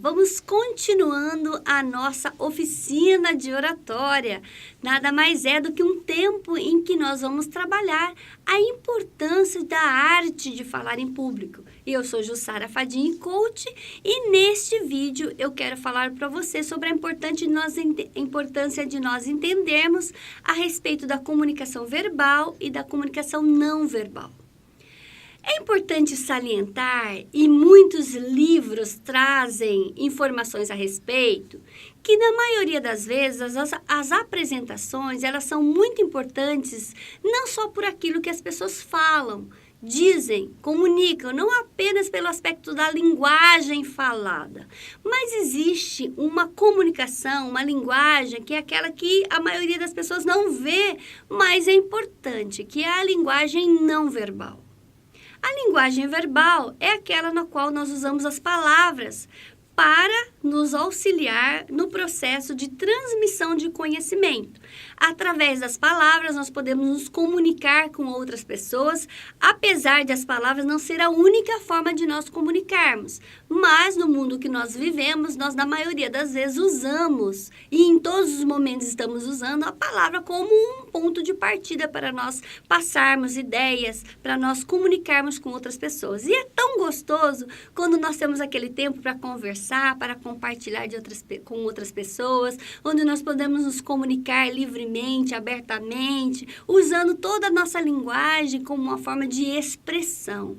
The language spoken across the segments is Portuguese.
vamos continuando a nossa oficina de oratória. Nada mais é do que um tempo em que nós vamos trabalhar a importância da arte de falar em público. Eu sou Jussara Fadim, coach, e neste vídeo eu quero falar para você sobre a importância de nós entendermos a respeito da comunicação verbal e da comunicação não verbal. É importante salientar, e muitos livros trazem informações a respeito, que na maioria das vezes as apresentações elas são muito importantes não só por aquilo que as pessoas falam, dizem, comunicam, não apenas pelo aspecto da linguagem falada, mas existe uma comunicação, uma linguagem que é aquela que a maioria das pessoas não vê, mas é importante, que é a linguagem não verbal. A linguagem verbal é aquela na qual nós usamos as palavras para nos auxiliar no processo de transmissão de conhecimento. Através das palavras, nós podemos nos comunicar com outras pessoas, apesar de as palavras não ser a única forma de nós comunicarmos. Mas no mundo que nós vivemos, nós na maioria das vezes usamos, e em todos os momentos estamos usando a palavra como um ponto de partida para nós passarmos ideias, para nós comunicarmos com outras pessoas. E é tão gostoso quando nós temos aquele tempo para conversar, para compartilhar com outras pessoas, onde nós podemos nos comunicar livremente, abertamente, usando toda a nossa linguagem como uma forma de expressão.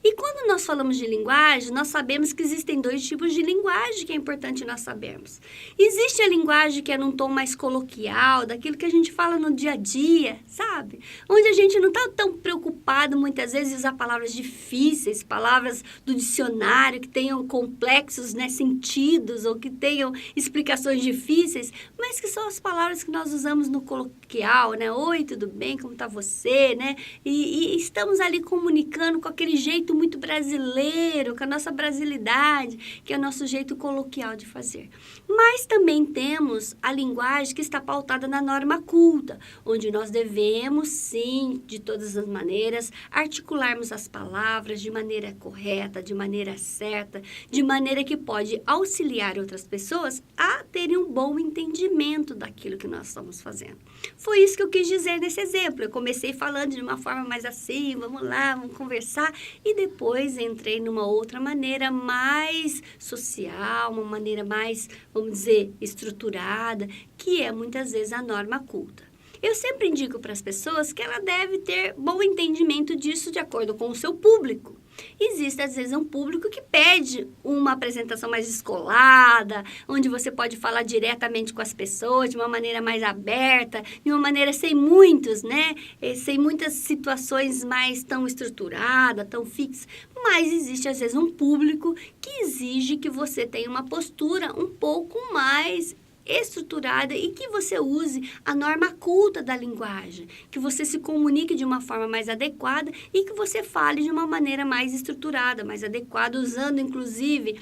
E quando nós falamos de linguagem, nós sabemos que existem dois tipos de linguagem que é importante nós sabermos. Existe a linguagem que é num tom mais coloquial, daquilo que a gente fala no dia a dia, sabe? Onde a gente não está tão preocupado, muitas vezes, em usar palavras difíceis, palavras do dicionário, que tenham complexos, né, sentidos, ou que tenham explicações difíceis, mas que são as palavras que nós usamos no coloquial, né? Oi, tudo bem? Como está você, né? E estamos ali comunicando com aquele jeito muito brasileiro, com a nossa brasilidade, que é o nosso jeito coloquial de fazer. Mas também temos a linguagem que está pautada na norma culta, onde nós devemos, sim, de todas as maneiras, articularmos as palavras de maneira correta, de maneira certa, de maneira que pode auxiliar outras pessoas a terem um bom entendimento daquilo que nós estamos fazendo. Foi isso que eu quis dizer nesse exemplo. Eu comecei falando de uma forma mais assim, vamos lá, vamos conversar, e depois entrei numa outra maneira mais social, uma maneira mais, vamos dizer, estruturada, que é muitas vezes a norma culta. Eu sempre indico para as pessoas que ela deve ter bom entendimento disso de acordo com o seu público. Existe, às vezes, um público que pede uma apresentação mais descolada, onde você pode falar diretamente com as pessoas, de uma maneira mais aberta, de uma maneira sem muitos, né? Sem muitas situações mais tão estruturadas, tão fixas. Mas existe, às vezes, um público que exige que você tenha uma postura um pouco mais estruturada e que você use a norma culta da linguagem, que você se comunique de uma forma mais adequada e que você fale de uma maneira mais estruturada, mais adequada, usando inclusive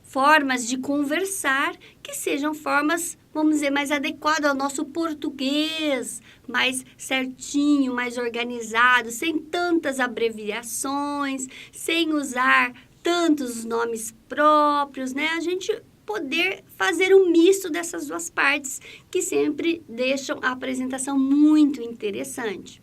formas de conversar que sejam formas, vamos dizer, mais adequadas ao nosso português, mais certinho, mais organizado, sem tantas abreviações, sem usar tantos nomes próprios, né? A gente poder fazer um misto dessas duas partes que sempre deixam a apresentação muito interessante.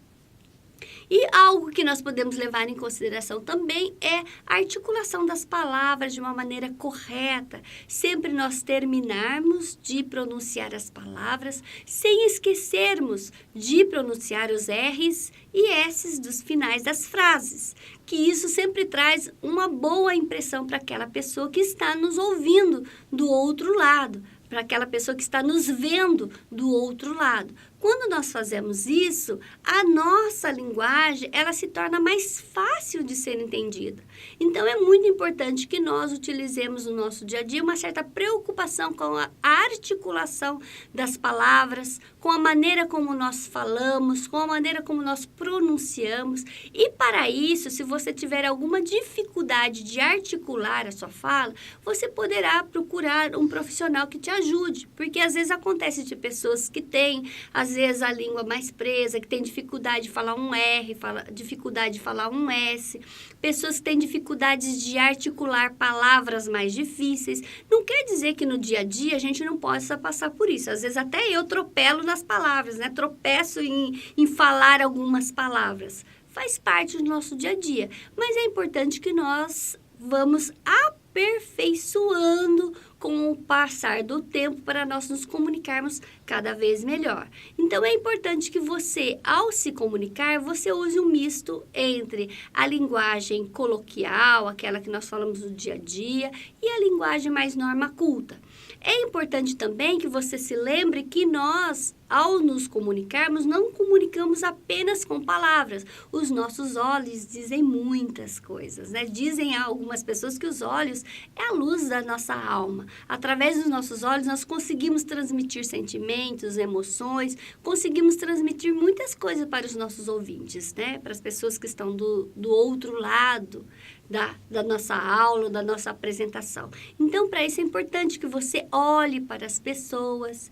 E algo que nós podemos levar em consideração também é a articulação das palavras de uma maneira correta. Sempre nós terminarmos de pronunciar as palavras sem esquecermos de pronunciar os R's e S's dos finais das frases. Que isso sempre traz uma boa impressão para aquela pessoa que está nos ouvindo do outro lado, para aquela pessoa que está nos vendo do outro lado. Quando nós fazemos isso, a nossa linguagem, ela se torna mais fácil de ser entendida. Então, é muito importante que nós utilizemos no nosso dia a dia uma certa preocupação com a articulação das palavras, com a maneira como nós falamos, com a maneira como nós pronunciamos. E para isso, se você tiver alguma dificuldade de articular a sua fala, você poderá procurar um profissional que te ajude. Porque às vezes acontece de pessoas que têm, às vezes a língua mais presa, que tem dificuldade de falar um R, dificuldade de falar um S, pessoas que têm dificuldades de articular palavras mais difíceis. Não quer dizer que no dia a dia a gente não possa passar por isso. Às vezes até eu tropelo nas palavras, né? Tropeço em falar algumas palavras. Faz parte do nosso dia a dia. Mas é importante que nós vamos aperfeiçoando com o passar do tempo para nós nos comunicarmos cada vez melhor. Então, é importante que você, ao se comunicar, você use um misto entre a linguagem coloquial, aquela que nós falamos no dia a dia, e a linguagem mais norma culta. É importante também que você se lembre que nós, ao nos comunicarmos, não comunicamos apenas com palavras. Os nossos olhos dizem muitas coisas, né? Dizem a algumas pessoas que os olhos é a luz da nossa alma. Através dos nossos olhos, nós conseguimos transmitir sentimentos, emoções, conseguimos transmitir muitas coisas para os nossos ouvintes, né? Para as pessoas que estão do outro lado da nossa aula, da nossa apresentação. Então, para isso é importante que você olhe para as pessoas,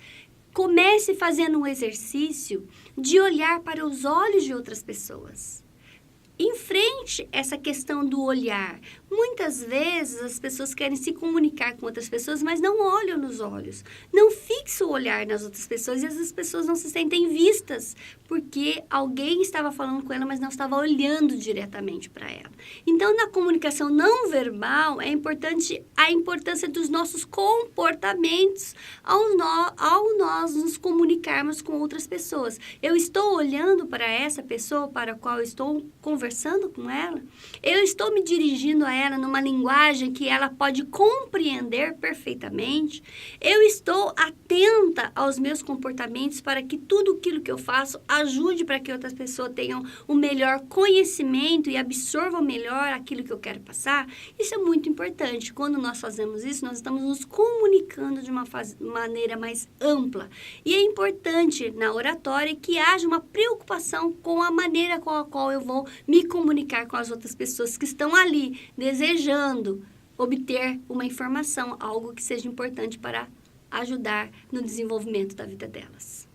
comece fazendo um exercício de olhar para os olhos de outras pessoas. Enfrente essa questão do olhar. Muitas vezes as pessoas querem se comunicar com outras pessoas, mas não olham nos olhos. Não fixam o olhar nas outras pessoas e as pessoas não se sentem vistas, porque alguém estava falando com ela, mas não estava olhando diretamente para ela. Então, na comunicação não verbal, é importante a importância dos nossos comportamentos ao nós nos comunicarmos com outras pessoas. Eu estou olhando para essa pessoa para a qual eu estou conversando com ela? Eu estou me dirigindo a ela numa linguagem que ela pode compreender perfeitamente? Eu estou atenta aos meus comportamentos para que tudo aquilo que eu faço ajude para que outras pessoas tenham um melhor conhecimento e absorvam melhor aquilo que eu quero passar? Isso é muito importante. Quando nós fazemos isso, nós estamos nos comunicando de uma maneira mais ampla. E é importante na oratória que haja uma preocupação com a maneira com a qual eu vou me comunicar com as outras pessoas que estão ali, desejando obter uma informação, algo que seja importante para ajudar no desenvolvimento da vida delas.